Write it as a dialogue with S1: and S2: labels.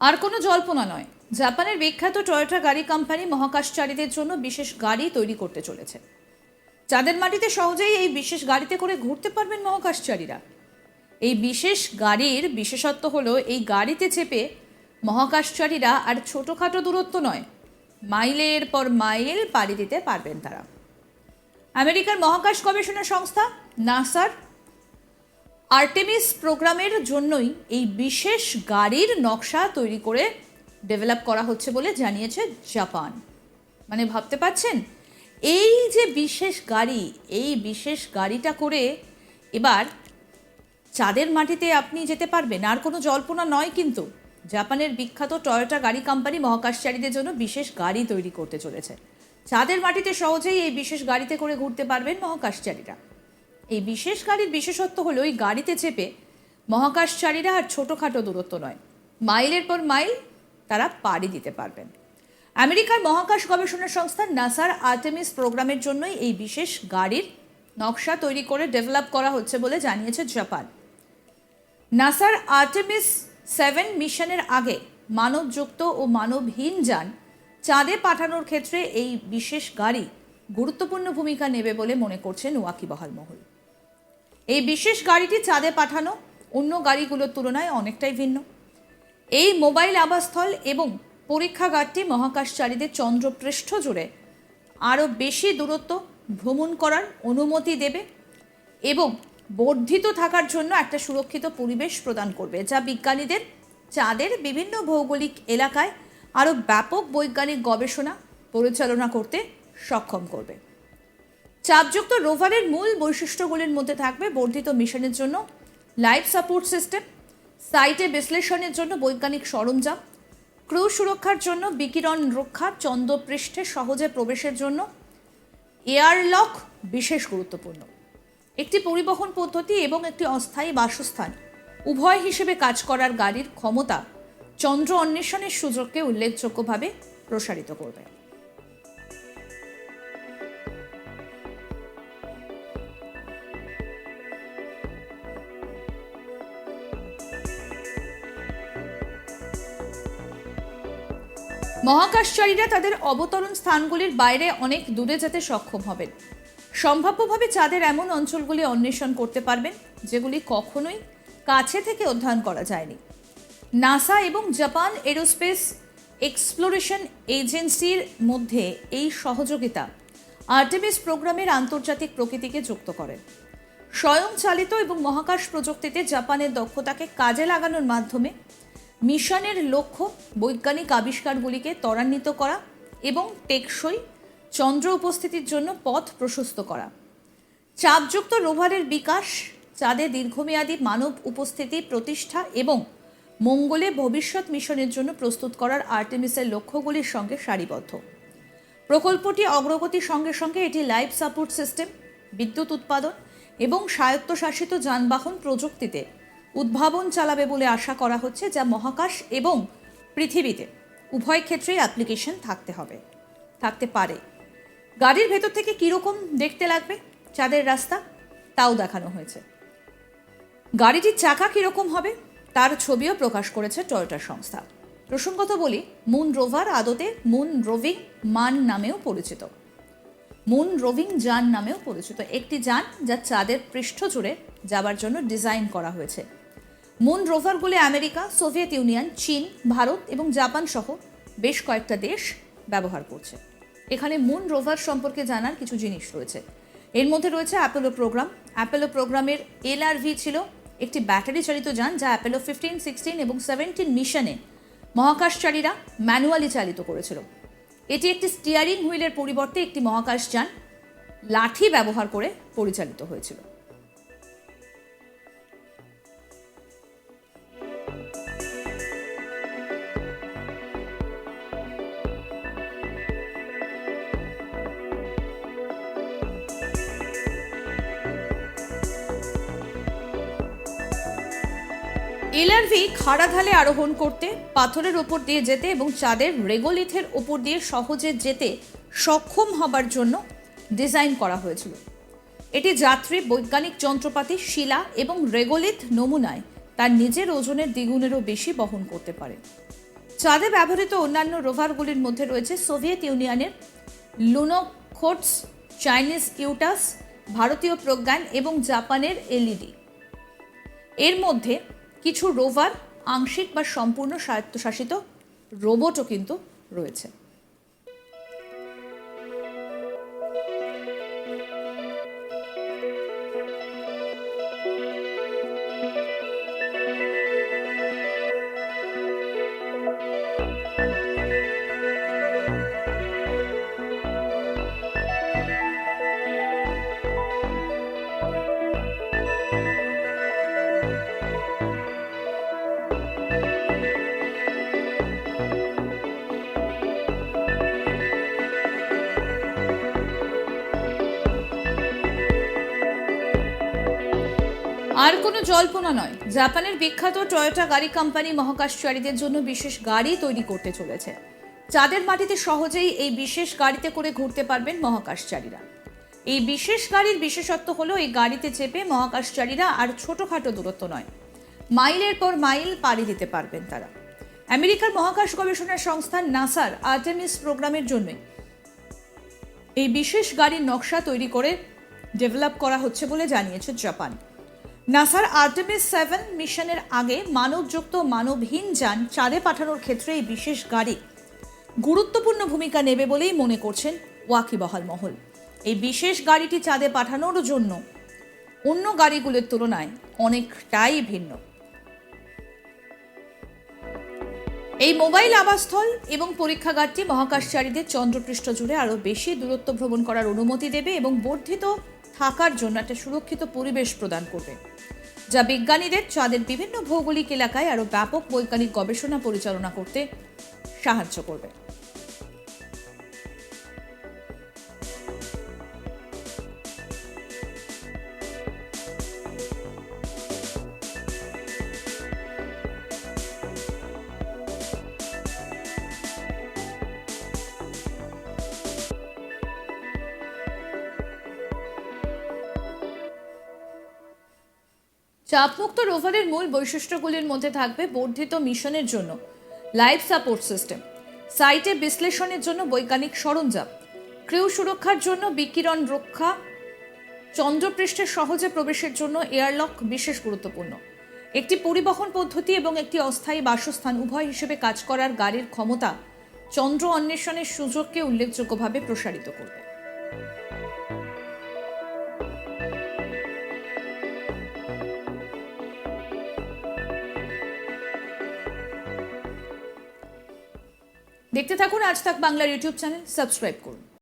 S1: আর কোনো জল্পনা নয়, জাপানের বিখ্যাত টয়োটা গাড়ি কোম্পানি মহাকাশচারীদের জন্য বিশেষ গাড়ি তৈরি করতে চলেছে। চাঁদের মাটিতে সহজেই এই বিশেষ গাড়িতে করে ঘুরতে পারবেন মহাকাশচারীরা। এই বিশেষ গাড়ির বিশেষত্ব হলো এই গাড়িতে চেপে মহাকাশচারীরা আর ছোটোখাটো দূরত্ব নয়, মাইলের পর মাইল পাড়ি দিতে পারবেন তারা। আমেরিকার মহাকাশ গবেষণা সংস্থা নাসার আর্টেমিস প্রোগ্রামের জন্যই এই বিশেষ গাড়ির নকশা তৈরি করে ডেভেলপ করা হচ্ছে বলে জানিয়েছে জাপান। মানে ভাবতে পারছেন, এই যে বিশেষ গাড়ি, এই বিশেষ গাড়িটা করে এবার চাঁদের মাটিতে আপনি যেতে পারবেন। আর কোনো জল্পনা নয় কিন্তু, জাপানের বিখ্যাত টয়োটা গাড়ি কোম্পানি মহাকাশচারীদের জন্য বিশেষ গাড়ি তৈরি করতে চলেছে। চাঁদের মাটিতে সহজেই এই বিশেষ গাড়িতে করে ঘুরতে পারবেন মহাকাশচারীরা। এই বিশেষ গাড়ির বিশেষত্ব হলো এই গাড়িতে চেপে মহাকাশচারীরা আর ছোটোখাটো দূরত্ব নয়, মাইলের পর মাইল তারা পাড়ি দিতে পারবেন। আমেরিকার মহাকাশ গবেষণা সংস্থা নাসার আর্টেমিস প্রোগ্রামের জন্যই এই বিশেষ গাড়ির নকশা তৈরি করে ডেভেলপ করা হচ্ছে বলে জানিয়েছে জাপান। নাসার আর্টেমিস 7 মিশনের আগে মানবযুক্ত ও মানবহীন যান চাঁদে পাঠানোর ক্ষেত্রে এই বিশেষ গাড়ি গুরুত্বপূর্ণ ভূমিকা নেবে বলে মনে করছেন ওয়াকিবহাল মহল। এই বিশেষ গাড়িটি চাঁদে পাঠানো অন্য গাড়িগুলোর তুলনায় অনেকটাই ভিন্ন। এই মোবাইল আবাসস্থল এবং পরীক্ষাগারটি মহাকাশচারীদের চন্দ্রপৃষ্ঠ জুড়ে আরও বেশি দূরত্ব ভ্রমণ করার অনুমতি দেবে এবং বর্ধিত থাকার জন্য একটা সুরক্ষিত পরিবেশ প্রদান করবে, যা বিজ্ঞানীদের চাঁদের বিভিন্ন ভৌগোলিক এলাকায় আরও ব্যাপক বৈজ্ঞানিক গবেষণা পরিচালনা করতে সক্ষম করবে। চাপযুক্ত রোভারের মূল বৈশিষ্ট্যগুলির মধ্যে থাকবে বর্ধিত মিশনের জন্য লাইফ সাপোর্ট সিস্টেম, সাইটে বিশ্লেষণের জন্য বৈজ্ঞানিক সরঞ্জাম, ক্রু সুরক্ষার জন্য বিকিরণ রক্ষা, চন্দ্রপৃষ্ঠে সহজে প্রবেশের জন্য এয়ারলক বিশেষ গুরুত্বপূর্ণ, একটি পরিবহন পদ্ধতি এবং একটি অস্থায়ী বাসস্থান উভয় হিসেবে কাজ করার গাড়ির ক্ষমতা চন্দ্র অন্বেষণের সুযোগকে উল্লেখযোগ্যভাবে প্রসারিত করবে। মহাকাশচারীরা তাদের অবতরণ স্থানগুলির বাইরে অনেক দূরে যেতে সক্ষম হবেন। সম্ভাব্যভাবে চাঁদের এমন অঞ্চলগুলি অন্বেষণ করতে পারবেন যেগুলি কখনোই কাছে থেকে অধ্যয়ন করা যায়নি। নাসা এবং জাপান এরোস্পেস এক্সপ্লোরেশন এজেন্সির মধ্যে এই সহযোগিতা আর্টেমিস প্রোগ্রামের আন্তর্জাতিক প্রকৃতিকে যুক্ত করে। স্বয়ংচালিত এবং মহাকাশ প্রযুক্তিতে জাপানের দক্ষতাকে কাজে লাগানোর মাধ্যমে মিশনের লক্ষ্য বৈজ্ঞানিক আবিষ্কারগুলিকে ত্বরান্বিত করা এবং টেকসই চন্দ্র উপস্থিতির জন্য পথ প্রশস্ত করা। চাপযুক্ত রোভারের বিকাশ চাঁদে দীর্ঘমেয়াদী মানব উপস্থিতি প্রতিষ্ঠা এবং মঙ্গলে ভবিষ্যৎ মিশনের জন্য প্রস্তুত করার আর্টেমিসের লক্ষ্যগুলির সঙ্গে সারিবদ্ধ। প্রকল্পটি অগ্রগতির সঙ্গে সঙ্গে এটি লাইফ সাপোর্ট সিস্টেম, বিদ্যুৎ উৎপাদন এবং স্বায়ত্তশাসিত যানবাহন প্রযুক্তিতে উদ্ভাবন চালাবে বলে আশা করা হচ্ছে, যা মহাকাশ এবং পৃথিবীতে উভয় ক্ষেত্রেই অ্যাপ্লিকেশন থাকতে পারে। গাড়ির ভেতর থেকে কীরকম দেখতে লাগবে চাঁদের রাস্তা তাও দেখানো হয়েছে। গাড়িটির চাকা কীরকম হবে তার ছবিও প্রকাশ করেছে টয়োটা সংস্থা। প্রসঙ্গত বলি, মুন রোভার আদতে মুন রোভিং মান নামেও পরিচিত, মুন রোভিং যান নামেও পরিচিত, একটি যান যা চাঁদের পৃষ্ঠ জুড়ে যাবার জন্য ডিজাইন করা হয়েছে। মুন রোভারগুলি আমেরিকা, সোভিয়েত ইউনিয়ন, চীন, ভারত এবং জাপান সহ বেশ কয়েকটা দেশ ব্যবহার করছে। এখানে মুন রোভার সম্পর্কে জানার কিছু জিনিস রয়েছে। এর মধ্যে রয়েছে অ্যাপোলো প্রোগ্রাম। অ্যাপোলো প্রোগ্রামের LRV ছিল একটি ব্যাটারি চালিত যান যা অ্যাপোলো 15, 16 এবং 17 মিশনে মহাকাশচারীরা ম্যানুয়ালি চালিত করেছিল। এটি একটি স্টিয়ারিং হুইলের পরিবর্তে একটি মহাকাশযান লাঠি ব্যবহার করে পরিচালিত হয়েছিল। LRV খাড়া ঢালে আরোহণ করতে, পাথরের ওপর দিয়ে যেতে এবং চাঁদের রেগোলিথের ওপর দিয়ে সহজে যেতে সক্ষম হবার জন্য ডিজাইন করা হয়েছিল। এটি যাত্রী, বৈজ্ঞানিক যন্ত্রপাতি, শিলা এবং রেগোলিথ নমুনায় তার নিজের ওজনের দ্বিগুণেরও বেশি বহন করতে পারে। চাঁদে ব্যবহৃত অন্যান্য রোভারগুলির মধ্যে রয়েছে সোভিয়েত ইউনিয়নের লুনোখোটস, চাইনিজ ইউটাস, ভারতীয় প্রজ্ঞান এবং জাপানের এলইডি। এর মধ্যে কিছু রোভার আংশিক বা সম্পূর্ণ স্বায়ত্তশাসিত রোবটও কিন্তু রয়েছে। আর কোনো জল্পনা নয়, জাপানের বিখ্যাত টয়োটা গাড়ি কোম্পানি মহাকাশচারীদের জন্য বিশেষ গাড়ি তৈরি করতে চলেছে। চাঁদের মাটিতে সহজেই এই বিশেষ গাড়িতে করে ঘুরতে পারবেন মহাকাশচারীরা। এই বিশেষ গাড়ির বিশেষত্ব হলো এই গাড়িতে চেপে মহাকাশচারীরা আর ছোটখাটো দূরত্ব নয়, মাইলের পর মাইল পাড়ি দিতে পারবেন তারা। আমেরিকার মহাকাশ গবেষণা সংস্থা নাসার আর্টেমিস প্রোগ্রামের জন্যই এই বিশেষ গাড়ির নকশা তৈরি করে ডেভেলপ করা হচ্ছে বলে জানিয়েছে জাপান। নাসার আর্টেমিস 7 মিশনের আগে মানবযুক্ত মানবহীন যান চাঁদে পাঠানোর ক্ষেত্রে এই বিশেষ গাড়ি গুরুত্বপূর্ণ ভূমিকা নেবে বলেই মনে করছেন ওয়াকিবহাল মহল। এই বিশেষ গাড়িটি চাঁদে পাঠানোর জন্য অন্য গাড়িগুলোর তুলনায় অনেকটাই ভিন্ন। এই মোবাইল আবাসস্থল এবং পরীক্ষাগারটি মহাকাশচারীদের চন্দ্রপৃষ্ঠ জুড়ে আরও বেশি দূরত্ব ভ্রমণ করার অনুমতি দেবে এবং বর্ধিত থাকার জন্য একটা সুরক্ষিত পরিবেশ প্রদান করবে, যা বিজ্ঞানীদের চাঁদের বিভিন্ন ভৌগোলিক এলাকায় আরও ব্যাপক বৈজ্ঞানিক গবেষণা পরিচালনা করতে সাহায্য করবে। চাপমুক্ত রোভারের মূল বৈশিষ্ট্যগুলির মধ্যে থাকবে বর্ধিত মিশনের জন্য লাইফ সাপোর্ট সিস্টেম, সাইটে বিশ্লেষণের জন্য বৈজ্ঞানিক সরঞ্জাম, ক্রিউ সুরক্ষার জন্য বিকিরণ রক্ষা, চন্দ্রপৃষ্ঠে সহজে প্রবেশের জন্য এয়ারলক বিশেষ গুরুত্বপূর্ণ, একটি পরিবহন পদ্ধতি এবং একটি অস্থায়ী বাসস্থান উভয় হিসেবে কাজ করার গাড়ির ক্ষমতা চন্দ্র অন্বেষণের সুযোগকে উল্লেখযোগ্যভাবে প্রসারিত করবে। দেখতে থাকুন আজ তাক বাংলার ইউটিউব চ্যানেল, সাবস্ক্রাইব করুন।